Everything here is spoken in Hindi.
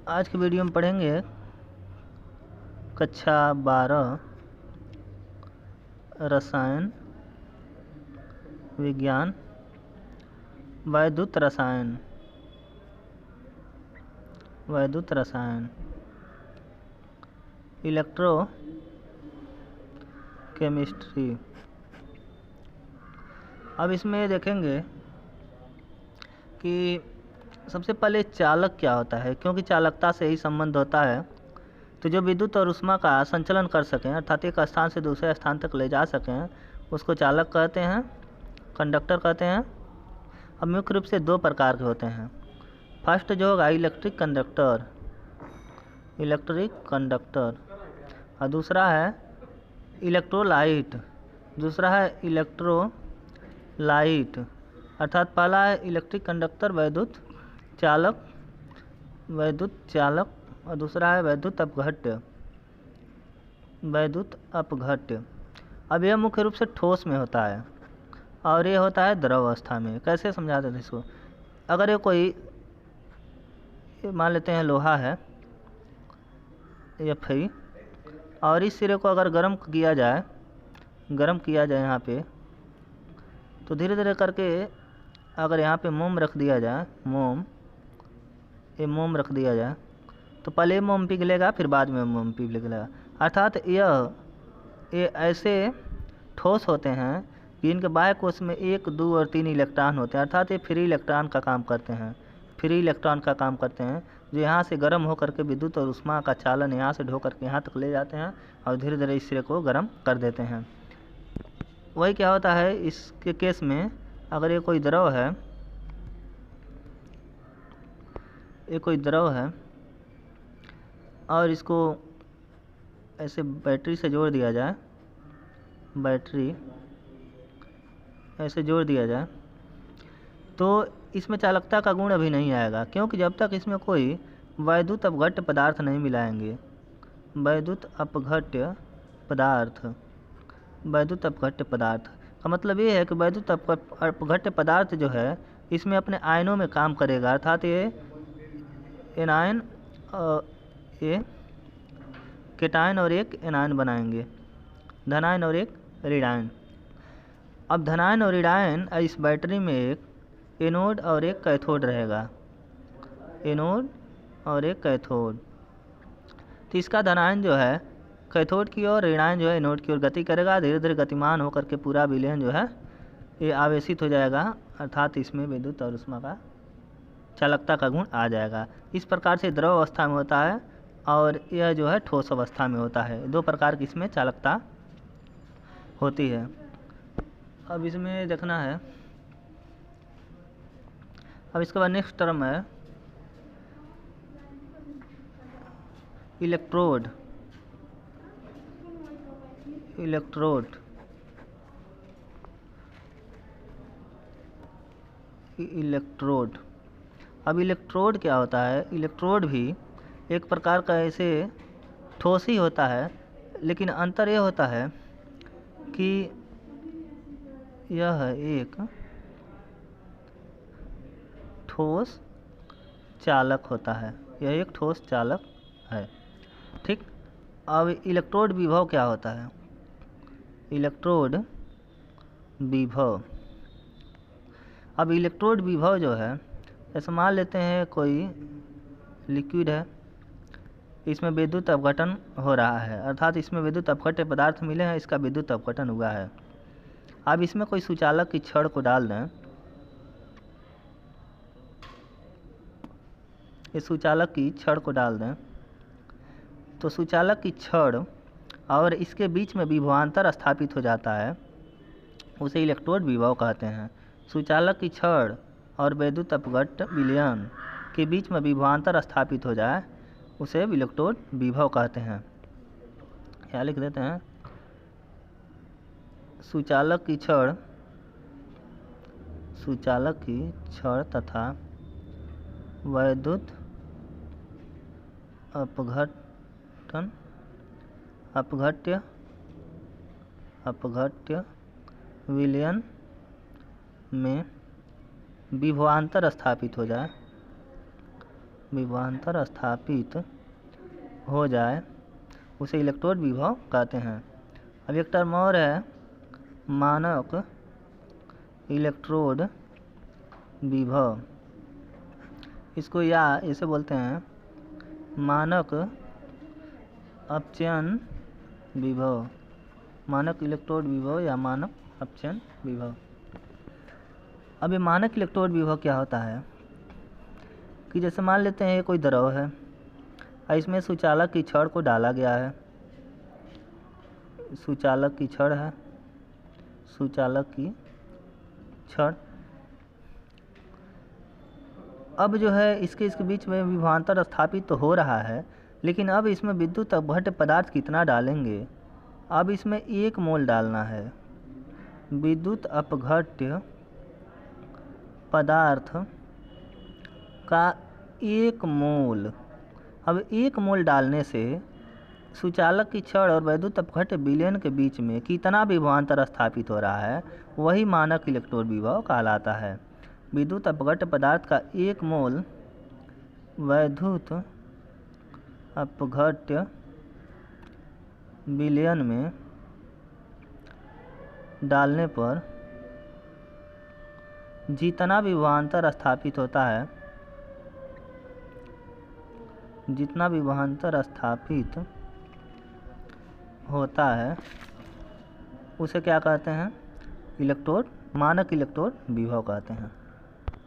आज के वीडियो में पढ़ेंगे कक्षा 12 रसायन विज्ञान वैद्युत रसायन इलेक्ट्रो केमिस्ट्री। अब इसमें देखेंगे कि सबसे पहले चालक क्या होता है, क्योंकि चालकता से ही संबंध होता है। तो जो विद्युत और ऊष्मा का संचलन कर सकें अर्थात एक स्थान से दूसरे स्थान तक ले जा सकें उसको चालक कहते हैं, कंडक्टर कहते हैं। अब मुख्य रूप से दो प्रकार के होते हैं। फर्स्ट जो होगा इलेक्ट्रिक कंडक्टर और दूसरा है इलेक्ट्रोलाइट। अर्थात पहला है इलेक्ट्रिक कंडक्टर वैद्युत चालक और दूसरा है वैद्युत अपघट्य। अब यह मुख्य रूप से ठोस में होता है और ये होता है द्रव अवस्था में। कैसे समझाते थे इसको? अगर ये कोई मान लेते हैं लोहा है Fe और इस सिरे को अगर गर्म किया जाए यहाँ पे, तो धीरे धीरे करके अगर यहाँ पे मोम रख दिया जाए तो पहले मोम पिघलेगा फिर बाद में मोम पिघलेगा। अर्थात ये ऐसे ठोस होते हैं कि इनके बाह्य कोश में 1, 2 और 3 इलेक्ट्रॉन होते हैं। अर्थात ये फ्री इलेक्ट्रॉन का काम करते हैं जो यहाँ से गर्म होकर के विद्युत और ऊष्मा का चालन यहाँ से ढो करके यहाँ तक ले जाते हैं और धीरे धीरे इस सिरे को गर्म कर देते हैं। वही क्या होता है इसके केस में, अगर ये कोई द्रव है और इसको ऐसे बैटरी से जोड़ दिया जाए तो इसमें चालकता का गुण अभी नहीं आएगा, क्योंकि जब तक इसमें कोई वैद्युत अपघट्य पदार्थ नहीं मिलाएंगे। वैद्युत अपघट्य पदार्थ का मतलब ये है कि वैद्युत अपघट्य पदार्थ जो है इसमें अपने आयनों में काम करेगा। अर्थात ये एनायन ये केटायन और एक एनायन बनाएंगे, धनायन और एक ऋणायन। अब धनायन और ऋणायन इस बैटरी में एक एनोड और एक कैथोड रहेगा, तो इसका धनायन जो है कैथोड की ओर, ऋणायन जो है एनोड की ओर गति करेगा। धीरे धीरे गतिमान होकर के पूरा विलयन जो है ये आवेशित हो जाएगा, अर्थात इसमें विद्युत और ऊष्मा का चालकता का गुण आ जाएगा। इस प्रकार से द्रव अवस्था में होता है और यह जो है ठोस अवस्था में होता है। दो प्रकार की इसमें चालकता होती है। अब इसमें देखना है, अब इसके बाद नेक्स्ट टर्म है इलेक्ट्रोड। अब इलेक्ट्रोड क्या होता है? इलेक्ट्रोड भी एक प्रकार का ऐसे ठोस ही होता है, लेकिन अंतर यह होता है कि यह एक ठोस चालक होता है, ठीक। अब इलेक्ट्रोड विभव क्या होता है? अब इलेक्ट्रोड विभव जो है, जैसे मान लेते हैं कोई लिक्विड है, इसमें विद्युत अपघटन हो रहा है, अर्थात इसमें विद्युत अपघट्य पदार्थ मिले हैं, इसका विद्युत अपघटन हुआ है। अब इसमें कोई सुचालक की छड़ को डाल दें, तो सुचालक की छड़ और इसके बीच में विभवांतर स्थापित हो जाता है, उसे इलेक्ट्रोड विभव कहते हैं। सुचालक की छड़ और विद्युत अपघट्य विलयन के बीच में विभवांतर स्थापित हो जाए उसे इलेक्ट्रोड विभव कहते हैं। क्या लिख देते हैं? सुचालक की छड़ तथा वैद्युत अपघट्य विलयन में विभवांतर स्थापित हो जाए विभवांतर स्थापित हो जाए उसे इलेक्ट्रोड विभव कहते हैं। अब एक टर्म और है मानक इलेक्ट्रोड विभव। इसको या इसे बोलते हैं मानक अपचयन विभव, मानक इलेक्ट्रोड विभव या मानक अपचयन विभव। अब ये मानक इलेक्ट्रोड विभव क्या होता है कि जैसे मान लेते हैं ये कोई द्रव है और इसमें सुचालक की छड़ को डाला गया है। सुचालक की छड़ है, सुचालक की छड़। अब जो है इसके बीच में विभवांतर स्थापित तो हो रहा है, लेकिन अब इसमें विद्युत अपघट्य पदार्थ कितना डालेंगे? अब इसमें 1 मोल डालना है विद्युत अपघट्य पदार्थ का 1 मोल। अब 1 मोल डालने से सुचालक की छड़ और विद्युत अपघट्य विलयन के बीच में कितना विभवांतर स्थापित हो रहा है, वही मानक इलेक्ट्रोड विभव कहलाता है। विद्युत अपघट्य पदार्थ का 1 मोल विद्युत अपघट्य विलयन में डालने पर जितना विभवांतर स्थापित होता है, जितना विभवांतर स्थापित होता है उसे क्या कहते हैं? इलेक्ट्रोड, मानक इलेक्ट्रोड विभव कहते हैं।